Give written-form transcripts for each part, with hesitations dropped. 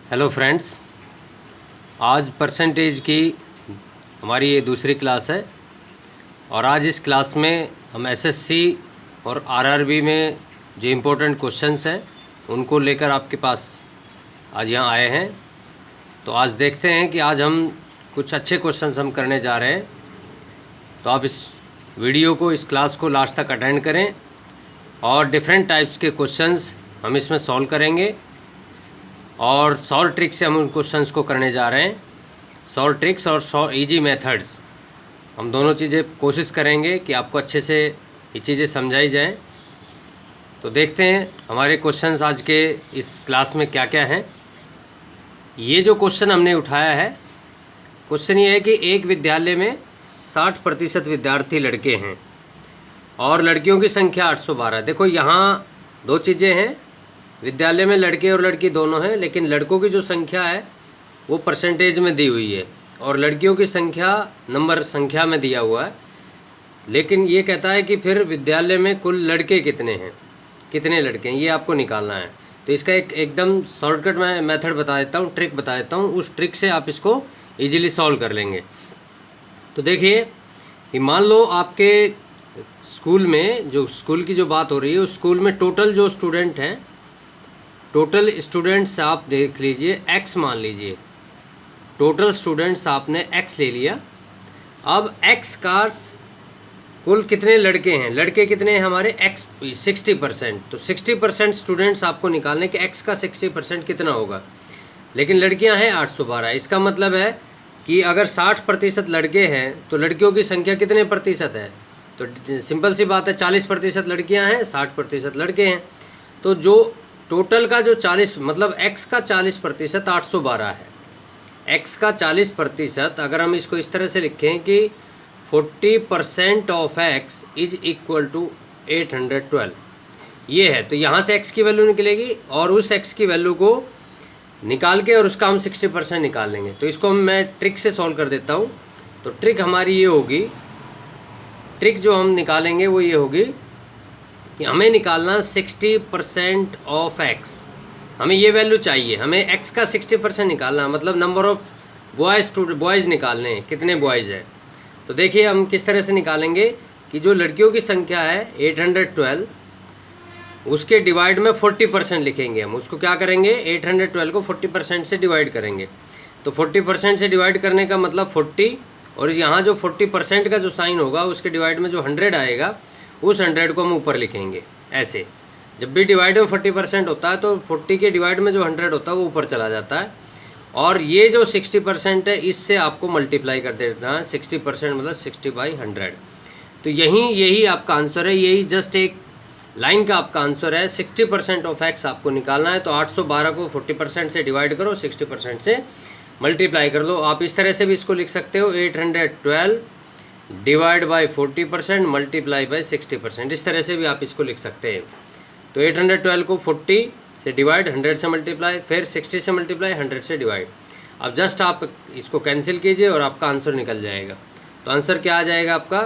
Hello friends, आज percentage की हमारी ये दूसरी क्लास है और आज इस क्लास में हम एसएससी और आरआरबी में जो इम्पोर्टेंट क्वेश्चंस हैं उनको लेकर आपके पास आज यहाँ आए हैं। तो आज देखते हैं कि आज हम कुछ अच्छे क्वेश्चंस हम करने जा रहे हैं। तो आप इस वीडियो को, इस क्लास को लास्ट तक अटेंड करें और डिफरेंट टाइप्स के क्वेश्चंस हम इसमें सॉल्व करेंगे और 100 ट्रिक्स से हम उन क्वेश्चंस को करने जा रहे हैं। 100 ट्रिक्स और 100 इजी मेथड्स, हम दोनों चीज़ें कोशिश करेंगे कि आपको अच्छे से ये चीज़ें समझाई जाएं। तो देखते हैं हमारे क्वेश्चंस आज के इस क्लास में क्या क्या हैं। ये जो क्वेश्चन हमने उठाया है, क्वेश्चन ये है कि एक विद्यालय में 60% विद्यार्थी लड़के हैं और लड़कियों की संख्या 812। देखो यहाँ दो चीज़ें हैं, विद्यालय में लड़के और लड़की दोनों हैं, लेकिन लड़कों की जो संख्या है वो परसेंटेज में दी हुई है और लड़कियों की संख्या नंबर संख्या में दिया हुआ है। लेकिन ये कहता है कि फिर विद्यालय में कुल लड़के कितने हैं, कितने लड़के हैं, ये आपको निकालना है। तो इसका एकदम शॉर्टकट मैं मेथड बता देता हूँ, ट्रिक बता देता हूँ। उस ट्रिक से आप इसको ईजिली सॉल्व कर लेंगे। तो देखिए कि मान लो आपके स्कूल में, जो स्कूल की जो बात हो रही है, उस स्कूल में टोटल जो स्टूडेंट हैं, टोटल स्टूडेंट्स आप देख लीजिए, x मान लीजिए। टोटल स्टूडेंट्स आपने x ले लिया। अब x का कुल कितने लड़के हैं, लड़के कितने हैं हमारे, x 60%। तो 60% स्टूडेंट्स आपको निकालने के x का 60% कितना होगा। लेकिन लड़कियां हैं 812। इसका मतलब है कि अगर 60% लड़के हैं तो लड़कियों की संख्या कितने प्रतिशत है। तो सिंपल सी बात है, 40% लड़कियां हैं, 60% लड़के हैं। तो जो टोटल का जो 40 मतलब x का 40% 812 है। x का 40%, अगर हम इसको इस तरह से लिखें कि 40% of x is equal to 812, ये है। तो यहाँ से x की वैल्यू निकलेगी और उस x की वैल्यू को निकाल के और उसका हम 60% निकाल लेंगे। तो इसको मैं ट्रिक से सॉल्व कर देता हूँ। तो ट्रिक हमारी ये होगी, ट्रिक जो हम निकालेंगे वो ये होगी कि हमें निकालना 60% ऑफ x। हमें ये वैल्यू चाहिए, हमें x का 60% निकालना, मतलब नंबर ऑफ बॉयज़ निकालने हैं, कितने बॉयज़ है। तो देखिए हम किस तरह से निकालेंगे कि जो लड़कियों की संख्या है 812, उसके डिवाइड में 40% लिखेंगे। हम उसको क्या करेंगे, 812 को 40% से डिवाइड करेंगे। तो 40% से डिवाइड करने का मतलब 40, और यहाँ जो 40% का जो साइन होगा उसके डिवाइड में जो 100 आएगा, उस 100 को हम ऊपर लिखेंगे। ऐसे जब भी डिवाइड में 40% होता है तो 40 के डिवाइड में जो 100 होता है वो ऊपर चला जाता है। और ये जो 60% है, इससे आपको मल्टीप्लाई कर देना है। 60% मतलब 60/100। तो यही आपका आंसर है, यही जस्ट एक लाइन का आपका आंसर है। 60% ऑफ x आपको निकालना है। तो 812 को 40% से डिवाइड करो, 60% से मल्टीप्लाई कर लो। आप इस तरह से भी इसको लिख सकते हो, 812 डिवाइड बाई 40% मल्टीप्लाई बाई 60%। इस तरह से भी आप इसको लिख सकते हैं। तो 812 को 40 से डिवाइड, 100 से मल्टीप्लाई, फिर 60 से मल्टीप्लाई, 100 से डिवाइड। अब जस्ट आप इसको कैंसिल कीजिए और आपका आंसर निकल जाएगा। तो आंसर क्या आ जाएगा आपका,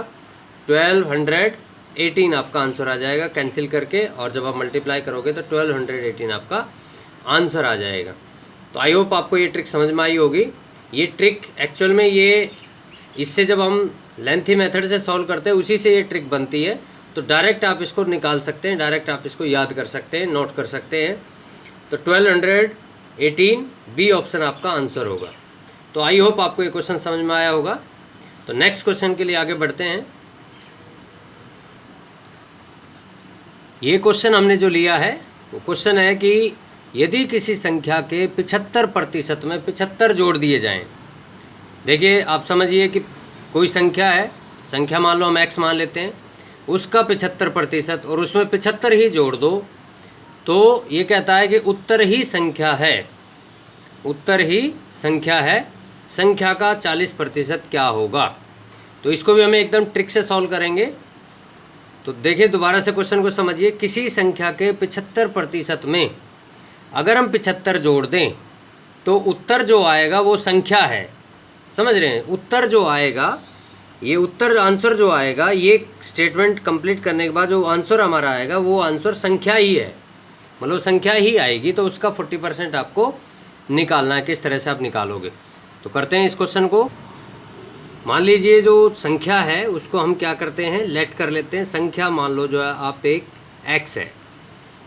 1218 आपका आंसर आ जाएगा कैंसिल करके। और जब आप मल्टीप्लाई करोगे तो 1218 आपका आंसर आ जाएगा। तो आई होप आपको ये ट्रिक समझ में आई होगी। ये ट्रिक एक्चुअल में ये, इससे जब हम लेंथी मेथड से सॉल्व करते हैं उसी से ये ट्रिक बनती है। तो डायरेक्ट आप इसको निकाल सकते हैं, डायरेक्ट आप इसको याद कर सकते हैं, नोट कर सकते हैं। तो 1218 बी ऑप्शन आपका आंसर होगा। तो आई होप आपको ये क्वेश्चन समझ में आया होगा। तो नेक्स्ट क्वेश्चन के लिए आगे बढ़ते हैं। ये क्वेश्चन हमने जो लिया है वो क्वेश्चन है कि यदि किसी संख्या के 75% में 75 जोड़ दिए जाएं। देखिए आप समझिए कि कोई संख्या है, संख्या मान लो हम x मान लेते हैं, उसका 75% और उसमें 75 ही जोड़ दो, तो ये कहता है कि उत्तर ही संख्या है, उत्तर ही संख्या है, संख्या का 40% क्या होगा। तो इसको भी हमें एकदम ट्रिक से सॉल्व करेंगे। तो देखिए दोबारा से क्वेश्चन को समझिए, किसी संख्या के 75% में अगर हम 75 जोड़ दें तो उत्तर जो आएगा वो संख्या है। समझ रहे हैं, उत्तर जो आएगा, ये उत्तर आंसर जो आएगा, ये स्टेटमेंट कंप्लीट करने के बाद जो आंसर हमारा आएगा वो आंसर संख्या ही है, मतलब संख्या ही आएगी। तो उसका 40% आपको निकालना है, किस तरह से आप निकालोगे। तो करते हैं इस क्वेश्चन को। मान लीजिए जो संख्या है उसको हम क्या करते हैं, लेट कर लेते हैं। संख्या मान लो जो है आप एक x है,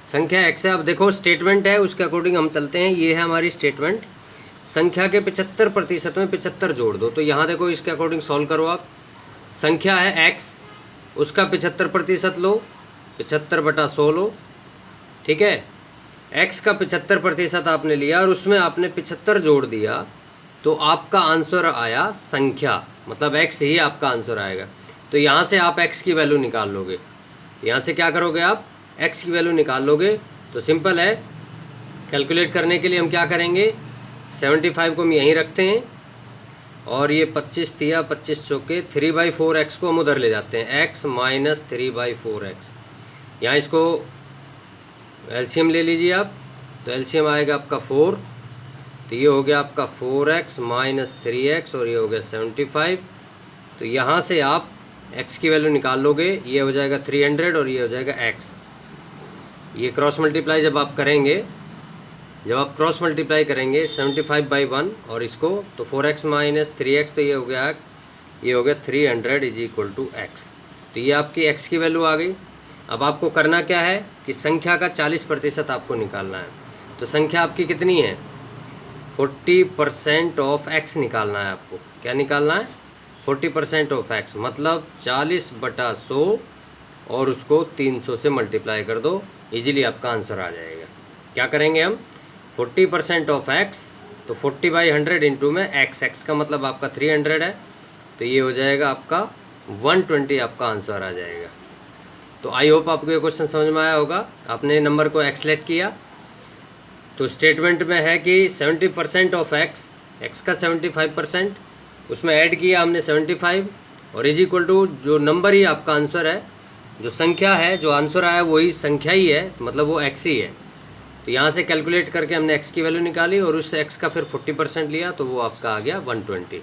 संख्या x है। अब देखो स्टेटमेंट है, उसके अकॉर्डिंग हम चलते हैं। ये है हमारी स्टेटमेंट, संख्या के 75% में 75 जोड़ दो। तो यहाँ देखो इसके अकॉर्डिंग सॉल्व करो आप। संख्या है x, उसका 75% लो, 75/100 लो, ठीक है। x का 75% आपने लिया और उसमें आपने 75 जोड़ दिया, तो आपका आंसर आया संख्या, मतलब x ही आपका आंसर आएगा। तो यहाँ से आप x की वैल्यू निकाल लोगे। यहाँ से क्या करोगे आप, x की वैल्यू निकाल लोगे। तो सिंपल है, कैलकुलेट करने के लिए हम क्या करेंगे, 75 को हम यहीं रखते हैं और ये 25 दिया, 25 चौके 3/4x को हम उधर ले जाते हैं, x माइनस 3/4x। यहाँ इसको एलसीएम ले लीजिए आप। तो एलसीएम आएगा आपका 4, तो ये हो गया आपका 4x माइनस 3x और ये हो गया 75। तो यहाँ से आप x की वैल्यू निकाल लोगे, ये हो जाएगा 300 और ये हो जाएगा x। ये क्रॉस मल्टीप्लाई जब आप करेंगे, जब आप क्रॉस मल्टीप्लाई करेंगे 75/1 और इसको, तो 4x माइनस 3x, तो ये हो गया 300 इज इक्वल टू x। तो ये आपकी x की वैल्यू आ गई। अब आपको करना क्या है कि संख्या का 40% आपको निकालना है। तो संख्या आपकी कितनी है, 40% ऑफ x निकालना है आपको। क्या निकालना है, 40% ऑफ x, मतलब 40/100 और उसको 300 से मल्टीप्लाई कर दो, इजीली आपका आंसर आ जाएगा। क्या करेंगे हम, 40% ऑफ x, तो 40/100 इंटू में x का मतलब आपका 300 है, तो ये हो जाएगा आपका 120, आपका आंसर आ जाएगा। तो आई होप आपको ये क्वेश्चन समझ में आया होगा। आपने नंबर को एक्सलेट किया, तो स्टेटमेंट में है कि 70% ऑफ x का 75%, उसमें ऐड किया हमने 75 और इज इक्वल टू जो नंबर ही आपका आंसर है, जो संख्या है, जो आंसर आया वही संख्या ही है, मतलब वो x ही है। तो यहाँ से कैलकुलेट करके हमने x की वैल्यू निकाली और उस x का फिर 40% लिया, तो वो आपका आ गया 120।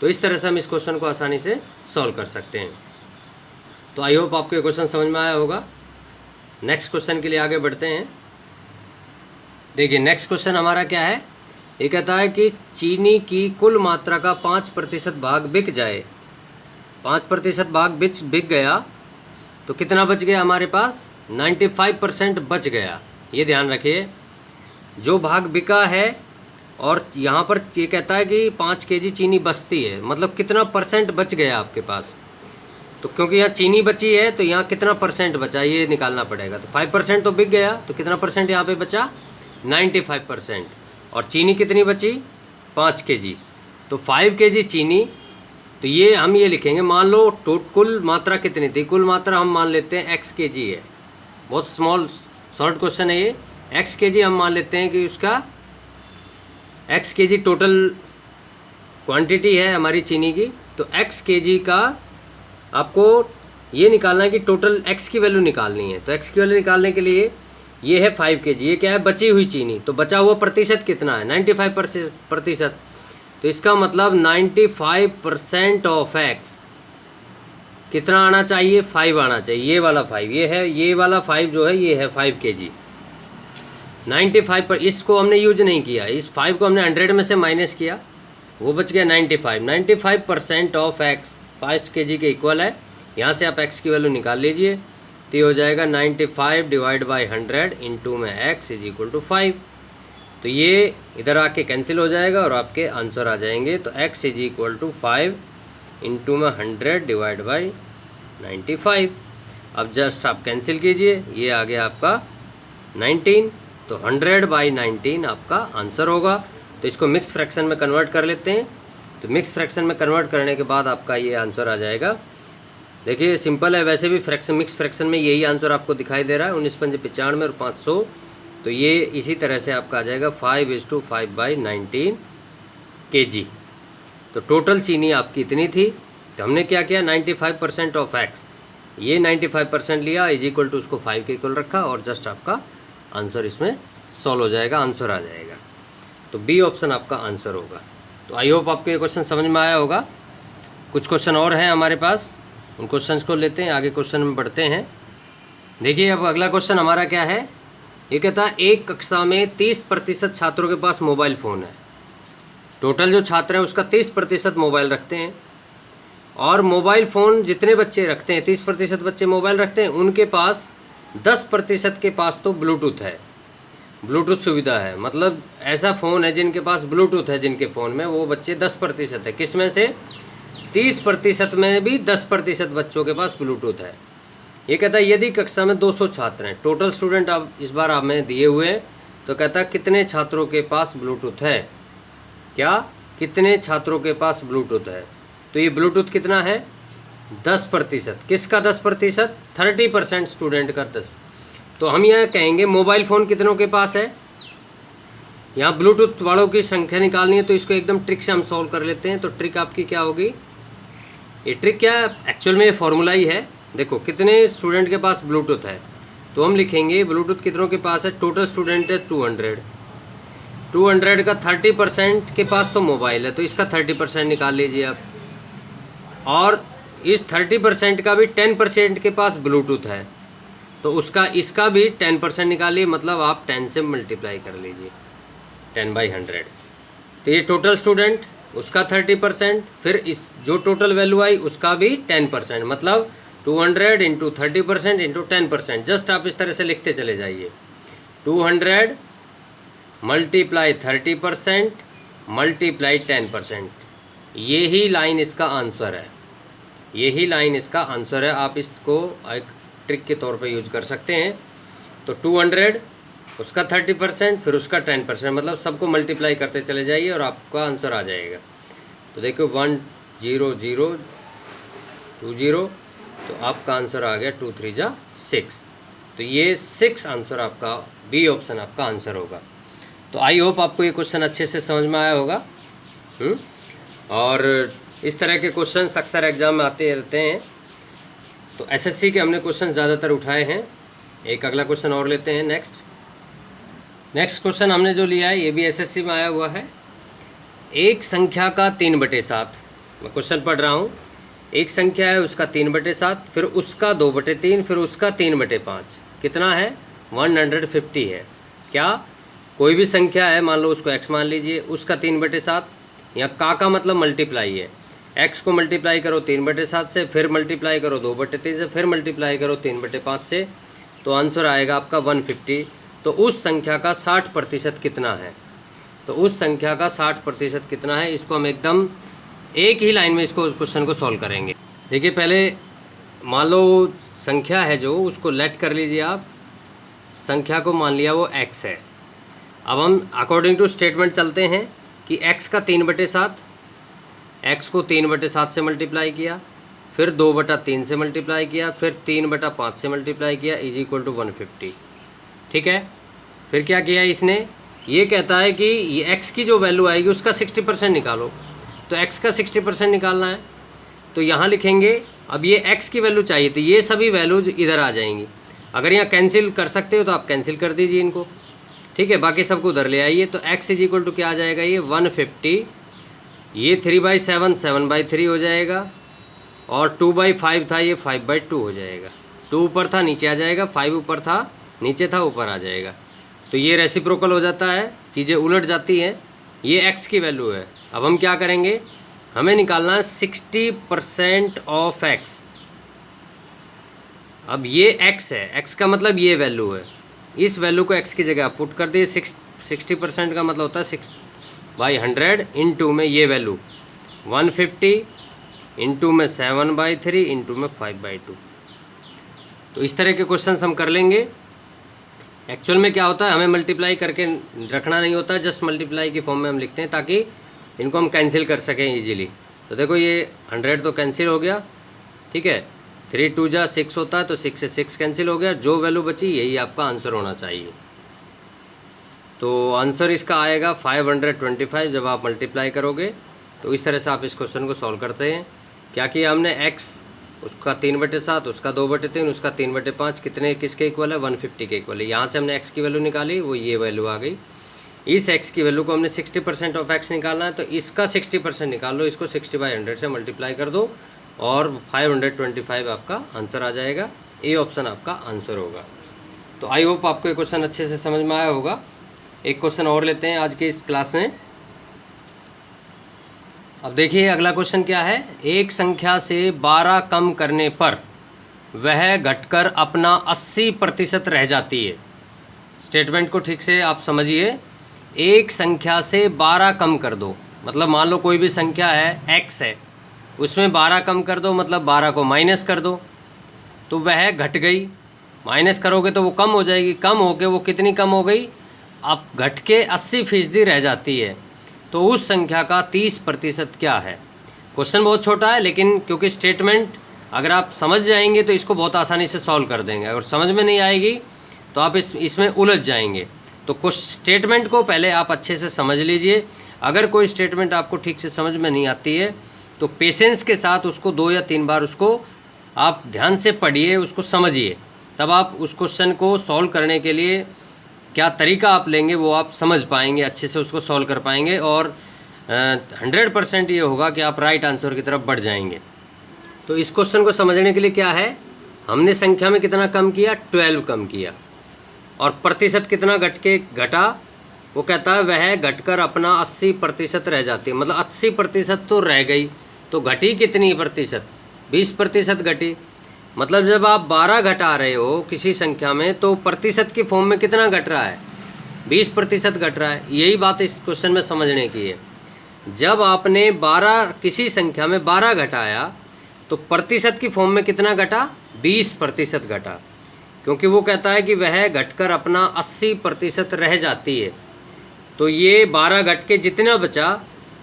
तो इस तरह से हम इस क्वेश्चन को आसानी से सॉल्व कर सकते हैं। तो आई होप आपको ये क्वेश्चन समझ में आया होगा। नेक्स्ट क्वेश्चन के लिए आगे बढ़ते हैं। देखिए नेक्स्ट क्वेश्चन हमारा क्या है, ये कहता है कि चीनी की कुल मात्रा का 5% भाग बिक जाए, 5% भाग बिक गया, तो कितना बच गया हमारे पास, 95% बच गया। ये ध्यान रखिए, जो भाग बिका है और यहाँ पर ये कहता है कि 5 kg चीनी बचती है, मतलब कितना परसेंट बच गया आपके पास। तो क्योंकि यहाँ चीनी बची है तो यहाँ कितना परसेंट बचा ये निकालना पड़ेगा। तो 5% तो बिक गया, तो कितना परसेंट यहाँ पे बचा, 95%। और चीनी कितनी बची, 5 kg, तो 5 kg चीनी। तो ये हम ये लिखेंगे, मान लो कुल मात्रा कितनी थी, कुल मात्रा हम मान लेते हैं x kg है। बहुत स्मॉल शॉर्ट क्वेश्चन है ये। x kg हम मान लेते हैं कि उसका x kg टोटल क्वांटिटी है हमारी चीनी की। तो x kg का आपको ये निकालना है कि टोटल x की वैल्यू निकालनी है। तो x की वैल्यू निकालने के लिए ये है 5 kg, ये क्या है, बची हुई चीनी। तो बचा हुआ प्रतिशत कितना है, 95%। तो इसका मतलब 95% ऑफ x कितना आना चाहिए, 5 आना चाहिए। ये वाला 5, ये है, ये वाला 5 जो है ये है 5 kg। 95 पर इसको हमने यूज नहीं किया, इस 5 को हमने 100 में से माइनस किया, वो बच गया 95% ऑफ x 5 kg के इक्वल है। यहाँ से आप x की वैल्यू निकाल लीजिए, तो ये हो जाएगा 95 डिवाइड बाई 100 इंटू में x इज इक्वल टू 5। तो ये इधर आके कैंसिल हो जाएगा और आपके आंसर आ जाएंगे। तो x is equal to 5 into में 100 डिवाइड बाई 95। अब जस्ट आप कैंसिल कीजिए, ये आ गया आपका 19। तो 100/19 आपका आंसर होगा। तो इसको मिक्स फ्रैक्शन में कन्वर्ट कर लेते हैं। तो मिक्स फ्रैक्शन में कन्वर्ट करने के बाद आपका ये आंसर आ जाएगा। देखिए सिंपल है, वैसे भी मिक्स फ्रैक्शन में यही आंसर आपको दिखाई दे रहा है, 19/95 और 500। तो ये इसी तरह से आपका आ जाएगा 5:5/19 kg। तो टोटल चीनी आपकी इतनी थी। तो हमने क्या किया, 95% ऑफ x, ये 95% लिया, इज इक्वल टू उसको 5 के इक्वल रखा और जस्ट आपका आंसर इसमें सॉल्व हो जाएगा, आंसर आ जाएगा। तो बी ऑप्शन आपका आंसर होगा। तो आई होप आपको ये क्वेश्चन समझ में आया होगा। कुछ क्वेश्चन और हैं हमारे पास, उन क्वेश्चंस को लेते हैं, आगे क्वेश्चन में बढ़ते हैं। देखिए अब अगला क्वेश्चन हमारा क्या है, ये कहता है एक कक्षा में 30% छात्रों के पास मोबाइल फ़ोन है। टोटल जो छात्र हैं उसका 30% मोबाइल रखते हैं, और मोबाइल फ़ोन जितने बच्चे रखते हैं 30% बच्चे मोबाइल रखते हैं, उनके पास 10% के पास तो ब्लूटूथ है, ब्लूटूथ सुविधा है। मतलब ऐसा फ़ोन है जिनके पास ब्लूटूथ है, जिनके फ़ोन में, वो बच्चे 10% है। किस में से? 30% में भी 10% बच्चों के पास ब्लूटूथ है। ये कहता है यदि कक्षा में 200 छात्र हैं, टोटल स्टूडेंट अब इस बार आप में दिए हुए हैं, तो कहता है कितने छात्रों के पास ब्लूटूथ है। क्या? कितने छात्रों के पास ब्लूटूथ है। तो ये ब्लूटूथ कितना है? 10%। किसका 10%? 30% स्टूडेंट का 10। तो हम यह कहेंगे मोबाइल फ़ोन कितनों के पास है। यहाँ ब्लूटूथ वालों की संख्या निकालनी है, तो इसको एकदम ट्रिक से हम सॉल्व कर लेते हैं। तो ट्रिक आपकी क्या होगी? ये ट्रिक क्या है? एक्चुअल में ये फॉर्मूला ही है। देखो कितने स्टूडेंट के पास ब्लूटूथ है, तो हम लिखेंगे ब्लूटूथ कितनों के पास है। टोटल स्टूडेंट है 200 का 30% के पास तो मोबाइल है, तो इसका 30% निकाल लीजिए आप। और इस 30% का भी 10% के पास ब्लूटूथ है, तो उसका इसका भी 10% निकालिए। मतलब आप 10 से मल्टीप्लाई कर लीजिए, 10/100। तो ये टोटल स्टूडेंट, उसका 30%, फिर इस जो टोटल वैल्यू आई उसका भी 10%। मतलब 200 इंटू 30% इंटू 10%। जस्ट आप इस तरह से लिखते चले जाइए, 200 मल्टीप्लाई 30% मल्टीप्लाई 10%। यही लाइन इसका आंसर है, यही लाइन इसका आंसर है। आप इसको एक ट्रिक के तौर पे यूज कर सकते हैं। तो 200 उसका 30%, फिर उसका 10%, मतलब सबको मल्टीप्लाई करते चले जाइए और आपका आंसर आ जाएगा। तो देखो 10020, तो आपका आंसर आ गया 2 3 जा 6। तो ये 6 आंसर आपका, बी ऑप्शन आपका आंसर होगा। तो आई होप आपको ये क्वेश्चन अच्छे से समझ में आया होगा। और इस तरह के क्वेश्चन अक्सर एग्जाम में आते रहते हैं। तो एसएससी के हमने क्वेश्चन ज़्यादातर उठाए हैं। एक अगला क्वेश्चन और लेते हैं। नेक्स्ट क्वेश्चन हमने जो लिया है ये भी एसएससी में आया हुआ है। एक संख्या का 3/7, मैं क्वेश्चन पढ़ रहा हूँ। एक संख्या है उसका 3/7, फिर उसका 2/3, फिर उसका 3/5। कितना है? 150 है। क्या? कोई भी संख्या है, मान लो उसको x मान लीजिए, उसका 3/7। यहाँ का मतलब मल्टीप्लाई है। x को मल्टीप्लाई करो 3/7 से, फिर मल्टीप्लाई करो 2/3 से, फिर मल्टीप्लाई करो 3/5 से, तो आंसर आएगा आपका 150। तो उस संख्या का 60% कितना है? तो उस संख्या का 60% कितना है, इसको हम एकदम एक ही लाइन में इसको क्वेश्चन को सॉल्व करेंगे। देखिए पहले मान लो संख्या है जो, उसको लेट कर लीजिए आप। संख्या को मान लिया वो x है। अब हम अकॉर्डिंग टू स्टेटमेंट चलते हैं कि x का 3/7, x को 3/7 से मल्टीप्लाई किया, फिर 2/3 से मल्टीप्लाई किया, फिर 3/5 से मल्टीप्लाई किया, इज इक्वल टू 150। ठीक है। फिर क्या किया इसने? ये कहता है कि ये x की जो वैल्यू आएगी उसका 60% निकालो। तो x का 60% निकालना है, तो यहाँ लिखेंगे। अब ये x की वैल्यू चाहिए, तो ये सभी वैल्यूज इधर आ जाएंगी। अगर यहाँ कैंसिल कर सकते हो तो आप कैंसिल कर दीजिए इनको। ठीक है, बाकी सबको उधर ले आइए। तो x इज इक्वल टू क्या आ जाएगा? ये 150। ये 3/7 7/3 हो जाएगा, और 2/5 था, ये 5/2 हो जाएगा। 2 ऊपर था नीचे आ जाएगा, 5 ऊपर था नीचे था ऊपर आ जाएगा। तो ये रेसिप्रोकल हो जाता है, चीज़ें उलट जाती हैं। ये x की वैल्यू है। अब हम क्या करेंगे? हमें निकालना है 60% ऑफ x। अब ये x है, x का मतलब ये वैल्यू है। इस वैल्यू को x की जगह आप पुट कर दिए। 60% का मतलब होता है 6/100 इंटू में ये वैल्यू 150 इंटू में 7/3 इंटू में 5/2। तो इस तरह के क्वेश्चंस हम कर लेंगे। एक्चुअल में क्या होता है, हमें मल्टीप्लाई करके रखना नहीं होता, जस्ट मल्टीप्लाई की फॉर्म में हम लिखते हैं ताकि इनको हम कैंसिल कर सकें इजीली। तो देखो ये 100 तो कैंसिल हो गया। ठीक है, 3 2 जा 6 होता है, तो 6 से 6 कैंसिल हो गया। जो वैल्यू बची यही आपका आंसर होना चाहिए। तो आंसर इसका आएगा 525 जब आप मल्टीप्लाई करोगे। तो इस तरह से आप इस क्वेश्चन को सॉल्व करते हैं। क्या किया हमने? x उसका 3/7, उसका 2/3, उसका 3/5 कितने किसके इक्वल है? 150 के इक्वल है। यहाँ से हमने x की वैल्यू निकाली, वो ये वैल्यू आ गई। इस x की वैल्यू को हमने 60% ऑफ x निकालना है, तो इसका 60% निकाल लो। इसको 60/100 से मल्टीप्लाई कर दो और 525 आपका आंसर आ जाएगा। ए ऑप्शन आपका आंसर होगा। तो आई होप आपको ये क्वेश्चन अच्छे से समझ में आया होगा। एक क्वेश्चन और लेते हैं आज की इस क्लास में। अब देखिए अगला क्वेश्चन क्या है। एक संख्या से 12 कम करने पर वह घटकर अपना 80% रह जाती है। स्टेटमेंट को ठीक से आप समझिए। एक संख्या से 12 कम कर दो, मतलब मान लो कोई भी संख्या है x है, उसमें 12 कम कर दो, मतलब 12 को माइनस कर दो तो वह घट गई। माइनस करोगे तो वो कम हो जाएगी, कम होके वो कितनी कम हो गई, अब घट के 80% रह जाती है। तो उस संख्या का 30% क्या है। क्वेश्चन बहुत छोटा है, लेकिन क्योंकि स्टेटमेंट अगर आप समझ जाएंगे तो इसको बहुत आसानी से सॉल्व कर देंगे। अगर समझ में नहीं आएगी तो आप इसमें उलझ जाएंगे। तो कुछ स्टेटमेंट को पहले आप अच्छे से समझ लीजिए। अगर कोई स्टेटमेंट आपको ठीक से समझ में नहीं आती है तो पेशेंस के साथ उसको 2 या 3 बार उसको आप ध्यान से पढ़िए, उसको समझिए, तब आप उस क्वेश्चन को सॉल्व करने के लिए क्या तरीका आप लेंगे वो आप समझ पाएंगे, अच्छे से उसको सॉल्व कर पाएंगे और 100% ये होगा कि आप राइट आंसर की तरफ बढ़ जाएंगे। तो इस क्वेश्चन को समझने के लिए क्या है, हमने संख्या में कितना कम किया, 12 कम किया, और प्रतिशत कितना घटा, वो कहता है वह घटकर अपना 80% रह जाती है। मतलब 80% तो रह गई, तो घटी कितनी प्रतिशत, 20% घटी। मतलब जब आप 12 घटा रहे हो किसी संख्या में तो प्रतिशत की फॉर्म में कितना घट रहा है, 20% घट रहा है। यही बात इस क्वेश्चन में समझने की है। जब आपने 12 किसी संख्या में 12 घटाया तो प्रतिशत की फॉर्म में कितना घटा, 20% घटा, क्योंकि वो कहता है कि वह घटकर अपना 80% रह जाती है। तो ये 12 घट के जितना बचा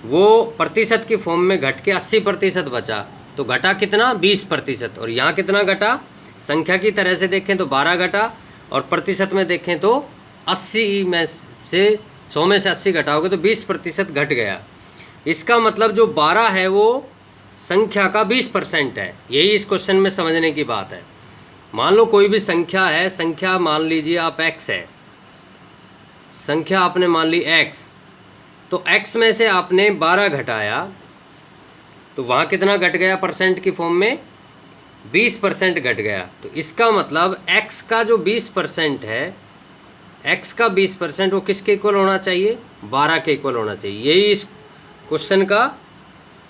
वो प्रतिशत की फॉर्म में घट के 80% बचा, तो घटा कितना, 20%। और यहाँ कितना घटा, संख्या की तरह से देखें तो 12 घटा और प्रतिशत में देखें तो 80 में से 100 में से 80 घटाओगे तो 20% घट गया। इसका मतलब जो 12 है वो संख्या का 20% है। यही इस क्वेश्चन में समझने की बात है। मान लो कोई भी संख्या है, संख्या मान लीजिए आप x है, संख्या आपने मान ली x, तो x में से आपने 12 घटाया तो वहाँ कितना घट गया, परसेंट की फॉर्म में 20% घट गया। तो इसका मतलब x का जो 20% है, x का 20% वो किसके इक्वल होना चाहिए, 12 के इक्वल होना चाहिए। यही इस क्वेश्चन का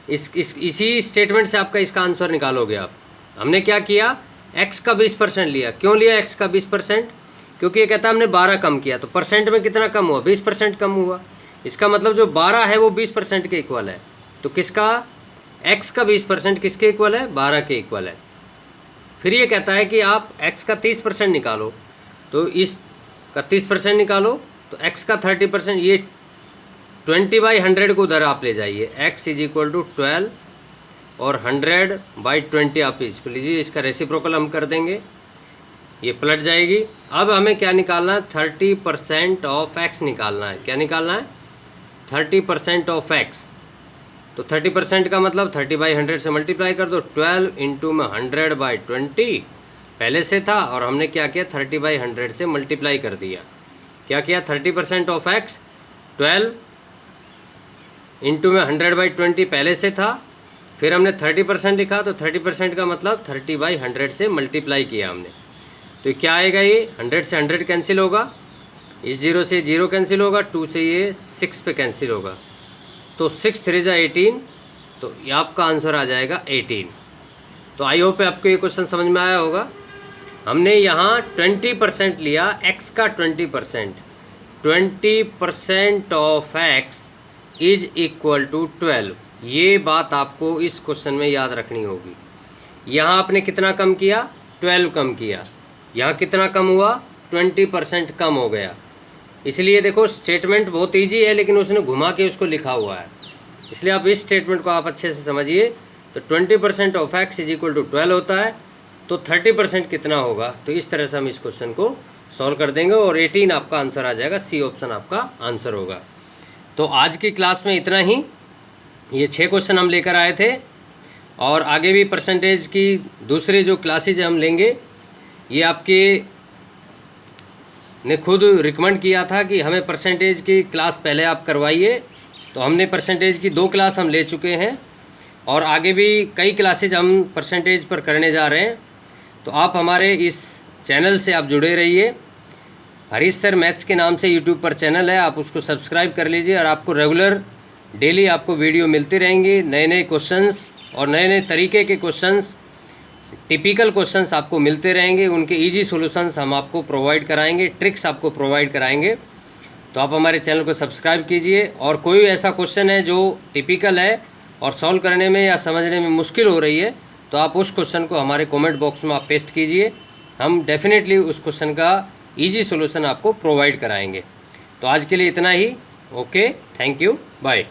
इसी स्टेटमेंट से आपका इसका आंसर निकालोगे आप। हमने क्या किया, x का 20% लिया। क्यों लिया x का 20%, क्योंकि ये कहता है हमने 12 कम किया, तो परसेंट में कितना कम हुआ, 20% कम हुआ। इसका मतलब जो 12 है वो 20% के इक्वल है। तो किसका, x का 20% किसके इक्वल है, 12 के इक्वल है। फिर ये कहता है कि आप x का 30% निकालो, तो इस का 30% निकालो तो x का 30%, ये 20/100 को उधर आप ले जाइए, x इज इक्वल टू 12 और 100/20 आप इसको लीजिए। इसका रेसिप्रोकल हम कर देंगे, ये पलट जाएगी। अब हमें क्या निकालना है, 30% ऑफ x निकालना है। क्या निकालना है, 30% ऑफ x। तो 30% का मतलब 30/100 से मल्टीप्लाई कर दो। 12 इंटू में 100/20 पहले से था और हमने क्या किया, 30/100 से मल्टीप्लाई कर दिया। क्या किया, 30% ऑफ x 12 इंटू में 100/20 पहले से था, फिर हमने 30% लिखा, तो 30% का मतलब 30/100 से मल्टीप्लाई किया हमने। तो क्या आएगा, ये 100 से 100 कैंसिल होगा, इस 0 से 0 कैंसिल होगा, 2 से ये 6 पे कैंसिल होगा, तो 6 3 जा 18, तो ये आपका आंसर आ जाएगा 18। तो आई होप आपको ये क्वेश्चन समझ में आया होगा। हमने यहाँ 20% लिया, x का 20%, 20% of x is equal to 12। ये बात आपको इस क्वेश्चन में याद रखनी होगी। यहाँ आपने कितना कम किया, 12 कम किया, यहाँ कितना कम हुआ, 20% कम हो गया। इसलिए देखो स्टेटमेंट बहुत इजी है, लेकिन उसने घुमा के उसको लिखा हुआ है, इसलिए आप इस स्टेटमेंट को आप अच्छे से समझिए। तो 20% of x is equal to 12 होता है, तो 30% कितना होगा। तो इस तरह से हम इस क्वेश्चन को सॉल्व कर देंगे और 18 आपका आंसर आ जाएगा, सी ऑप्शन आपका आंसर होगा। तो आज की क्लास में इतना ही। ये 6 क्वेश्चन हम लेकर आए थे और आगे भी परसेंटेज की दूसरे जो क्लासेज हम लेंगे, ये आपके ने खुद रिकमेंड किया था कि हमें परसेंटेज की क्लास पहले आप करवाइए। तो हमने परसेंटेज की 2 क्लास हम ले चुके हैं और आगे भी कई क्लासेज हम परसेंटेज पर करने जा रहे हैं। तो आप हमारे इस चैनल से आप जुड़े रहिए हरीश सर मैथ्स के नाम से यूट्यूब पर चैनल है, आप उसको सब्सक्राइब कर लीजिए और आपको रेगुलर डेली आपको वीडियो मिलती रहेंगी। नए नए क्वेश्चंस और नए नए तरीके के क्वेश्चंस, टिपिकल क्वेश्चंस आपको मिलते रहेंगे। उनके इजी सॉल्यूशंस हम आपको प्रोवाइड कराएंगे, ट्रिक्स आपको प्रोवाइड कराएंगे। तो आप हमारे चैनल को सब्सक्राइब कीजिए। और कोई ऐसा क्वेश्चन है जो टिपिकल है और सॉल्व करने में या समझने में मुश्किल हो रही है, तो आप उस क्वेश्चन को हमारे कमेंट बॉक्स में आप पेस्ट कीजिए। हम डेफिनेटली उस क्वेश्चन का इजी सॉल्यूशन आपको प्रोवाइड कराएंगे। तो आज के लिए इतना ही। Okay, thank you, bye.